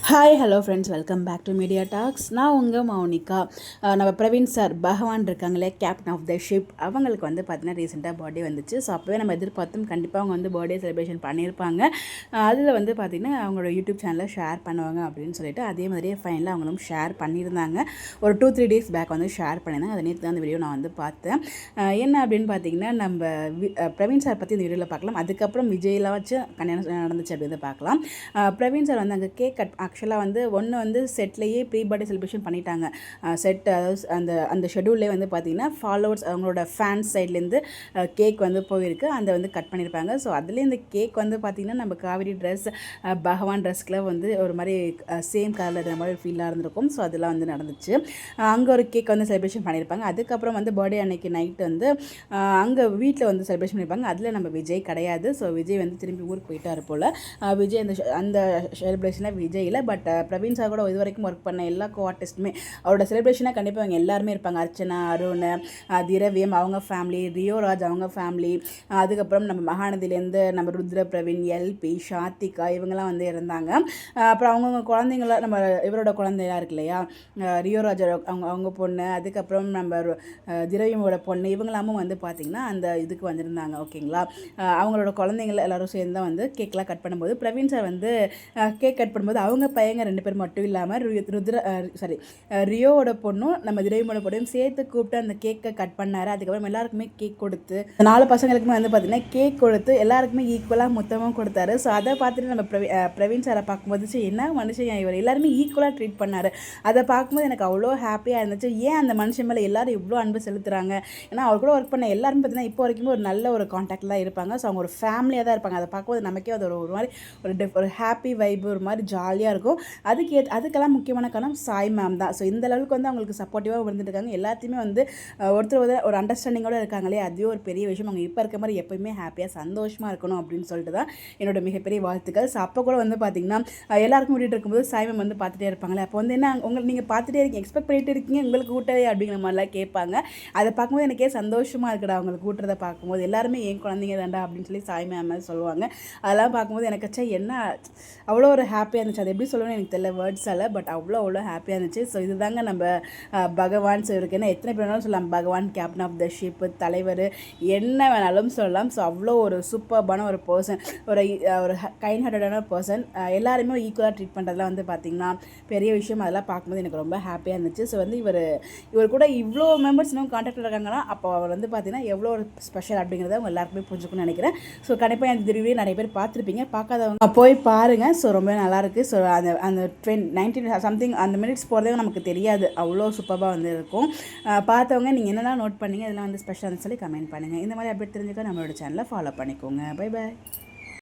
Hi hello friends, welcome back to media talks. நான் உங்கள் மௌனிகா. நம்ம பிரவீன் சார் பகவான் இருக்காங்களே, கேப்டன் ஆஃப் த ஷிப், அவங்களுக்கு வந்து பார்த்தீங்கன்னா ரீசெண்டாக பர்த்டே வந்துச்சு. ஸோ அப்போவே நம்ம எதிர்பார்த்தோம் கண்டிப்பாக அவங்க வந்து பர்த்டே செலிப்ரேஷன் பண்ணியிருப்பாங்க. அதில் வந்து பார்த்திங்கன்னா அவங்களோட யூடியூப் சேனலில் ஷேர் பண்ணுவாங்க அப்படின்னு சொல்லிட்டு அதே மாதிரியே ஃபைனலாக அவங்களும் ஷேர் பண்ணியிருந்தாங்க. ஒரு 2-3 டேஸ் பேக் வந்து ஷேர் பண்ணியிருந்தாங்க. அதை நேற்று தான் அந்த வீடியோ நான் வந்து பார்த்தேன். என்ன அப்படின்னு பார்த்தீங்கன்னா, நம்ம பிரவீன் சார் பற்றி இந்த வீடியோவில் பார்க்கலாம். அதுக்கப்புறம் விஜய்லாம் வச்சு கல்யாணம் நடந்துச்சு அப்படின்னு பார்க்கலாம். பிரவீன் சார் வந்து அங்கே கேக் கட் ஆக்சுவலாக வந்து ஒன்று வந்து செட்லேயே ப்ரீ பர்த்டே செலிப்ரேஷன் பண்ணிட்டாங்க. செட் அதாவது அந்த ஷெடியூல்லே வந்து பார்த்திங்கன்னா ஃபாலோவர்ஸ் அவங்களோட ஃபேன்ஸ் சைட்லேருந்து கேக் வந்து போயிருக்கு. அதை வந்து கட் பண்ணியிருப்பாங்க. ஸோ அதுலேயே இந்த கேக் வந்து பார்த்திங்கன்னா நம்ம காவிரி ட்ரெஸ் பகவான் ட்ரெஸ்க்குலாம் வந்து ஒரு மாதிரி சேம் கலரில் இருக்கிற மாதிரி ஃபீலாக இருந்திருக்கும். ஸோ அதெல்லாம் வந்து நடந்துச்சு. அங்கே ஒரு கேக் வந்து செலிப்ரேஷன் பண்ணியிருப்பாங்க. அதுக்கப்புறம் வந்து பர்த்டே அன்னைக்கு நைட்டு வந்து அங்கே வீட்டில் வந்து செலிப்ரேஷன் பண்ணியிருப்பாங்க. அதில் நம்ம விஜய் கிடையாது. ஸோ விஜய் வந்து திரும்பி ஊருக்கு போயிட்டார் போல். விஜய் அந்த செலிப்ரேஷனில் விஜய் இல்லை. பட் பிரவீன் சார் கூட இது வரைக்கும் ஒர்க் பண்ண எல்லா ஆர்டிஸ்ட்டுமே அவரோட செலிப்ரேஷனாக கண்டிப்பாக அவங்க எல்லாருமே இருப்பாங்க. அர்ச்சனா, அருண், திரவியம் அவங்க ஃபேமிலி, ரியோராஜ் அவங்க ஃபேமிலி, அதுக்கப்புறம் நம்ம மகாநதியிலேருந்து நம்ம ருத்ர பிரவீன், எல்பி, ஷாத்திகா இவங்கெல்லாம் வந்து இருந்தாங்க. அப்புறம் அவங்கவுங்க குழந்தைங்கள நம்ம இவரோட குழந்தையாக இருக்கு இல்லையா, ரியோராஜ் அவங்க பொண்ணு, அதுக்கப்புறம் நம்ம திரவியமோட பொண்ணு, இவங்களாமும் வந்து பார்த்திங்கன்னா அந்த இதுக்கு வந்திருந்தாங்க. ஓகேங்களா, அவங்களோட குழந்தைங்கள எல்லோரும் சேர்ந்து தான் வந்து கேக்லாம் கட் பண்ணும்போது பிரவீன் சார் வந்து கேக் கட் பண்ணும்போது அவங்க பையங்க 2 பேர் மட்டும் இல்லாமல் ரியோவோட பொண்ணும் நம்ம திரவியமோட பொண்ணையும் சேர்த்து கூப்பிட்டு அந்த கேக்கை கட் பண்ணார். அதுக்கப்புறம் எல்லாருக்குமே கேக் கொடுத்து 4 பசங்களுக்குமே வந்து பார்த்திங்கன்னா கேக் கொடுத்து எல்லாருக்குமே ஈக்குவலாக மொத்தமாக கொடுத்தாரு. ஸோ அதை பார்த்துட்டு நம்ம பிரவீன் சாரை பார்க்கும்போது என்ன மனுஷன் இவர் எல்லாருமே ஈக்குவலாக ட்ரீட் பண்ணார். அதை பார்க்கும்போது எனக்கு அவ்வளோ ஹாப்பியாக இருந்துச்சு. ஏன் அந்த மனுஷன் மேலே எல்லாரும் இவ்வளோ அன்பு செலுத்துகிறாங்க? ஏன்னா அவர் கூட ஒர்க் பண்ண எல்லாருமே பார்த்திங்கன்னா இப்போ வரைக்கும் ஒரு நல்ல ஒரு கான்டாக்டில் தான் இருப்பாங்க. ஸோ அவங்க ஒரு ஃபேமிலியாக தான் இருப்பாங்க. அதை பார்க்கும்போது நமக்கே அது ஒரு மாதிரி ஒரு ஹாப்பி வைப், ஒரு மாதிரி ஜாலியாக இருக்கும். அதுக்கெல்லாம் முக்கியமான காரணம் சாய் மேம் தான். ஸோ இந்த லெவலுக்கு வந்து அவங்களுக்கு சப்போர்ட்டிவாக இருந்துட்டு இருக்காங்க. எல்லாத்தையுமே வந்து ஒருத்தர் ஒரு அண்டர்ஸ்டாண்டிங்கோடு இருக்காங்களே, அதுவே ஒரு பெரிய விஷயம். அவங்க இப்போ இருக்க மாதிரி எப்போயுமே ஹாப்பியாக சந்தோஷமாக இருக்கணும் அப்படின்னு சொல்லிட்டு தான் என்னோட மிகப்பெரிய வாழ்த்துக்கள். ஸோ அப்போ கூட வந்து பார்த்திங்கன்னா எல்லாருக்கும் கூட்டிகிட்டு இருக்கும்போது சாய் மேம் வந்து பார்த்துட்டே இருப்பாங்களே, அப்போ வந்து என்ன உங்களுக்கு நீங்கள் பார்த்துட்டே இருக்கீங்க, எக்ஸ்பெக்ட் பண்ணிட்டு இருக்கீங்க, உங்களுக்கு கூட்டவே அப்படிங்கிற மாதிரிலாம் கேட்பாங்க. அதை பார்க்கும்போது எனக்கே சந்தோஷமாக இருக்குடா அவங்களுக்கு கூட்டுறதை பார்க்கும்போது. எல்லாருமே என் குழந்தைங்க தாண்டா அப்படின்னு சொல்லி சாய் மேம் சொல்லுவாங்க. அதெல்லாம் பார்க்கும்போது எனக்கு என்ன அவ்வளோ ஒரு ஹாப்பியாக இருந்துச்சு. அது எப்படி சொல்லணும்னு எனக்கு தெரியல வேர்ட்ஸால், பட் அவ்வளோ ஹாப்பியாக இருந்துச்சு. ஸோ இதுதாங்க நம்ம பகவான். ஸோ இருக்கு ஏன்னா எத்தனை பேர் வேணாலும் சொல்லலாம், பகவான் கேப்டன் ஆஃப் த ஷிப், தலைவர், என்ன வேணாலும் சொல்லலாம். ஸோ அவ்வளோ ஒரு சூப்பர்பான ஒரு பர்சன், ஒரு கைண்ட் ஹார்ட்டடான பர்சன். எல்லாருமே ஈக்குவலாக ட்ரீட் பண்ணுறதுலாம் வந்து பார்த்திங்கன்னா பெரிய விஷயம். அதெல்லாம் பார்க்கும்போது எனக்கு ரொம்ப ஹாப்பியாக இருந்துச்சு. ஸோ வந்து இவர் கூட இவ்வளோ மெம்பர்ஸ் இன்னும் கான்டாக்டில் இருக்காங்கன்னா அப்போ அவர் வந்து பார்த்திங்கன்னா எவ்வளோ ஒரு ஸ்பெஷல் அப்படிங்கிறத அவங்க எல்லாருக்குமே புரிஞ்சுக்கணும்னு நினைக்கிறேன். ஸோ கண்டிப்பாக இந்த திருவிழா நிறைய பேர் பார்த்துருப்பீங்க. பார்க்காதவங்க போய் பாருங்கள். ஸோ ரொம்ப நல்லாயிருக்கு. ஸோ அந்த 19 சம்திங் அந்த மினிட்ஸ் போகிறதே நமக்கு தெரியாது, அவ்வளோ சூப்பராக வந்து இருக்கும். பார்த்தவங்க நீங்கள் என்னெல்லாம் நோட் பண்ணீங்க, இதெல்லாம் வந்து ஸ்பெஷல்னு சொல்லி கமெண்ட் பண்ணுங்கள். இந்த மாதிரி அப்டேட் தெரிஞ்சுக்க நம்மளோட சேனலை ஃபாலோ பண்ணிக்கோங்க. Bye bye.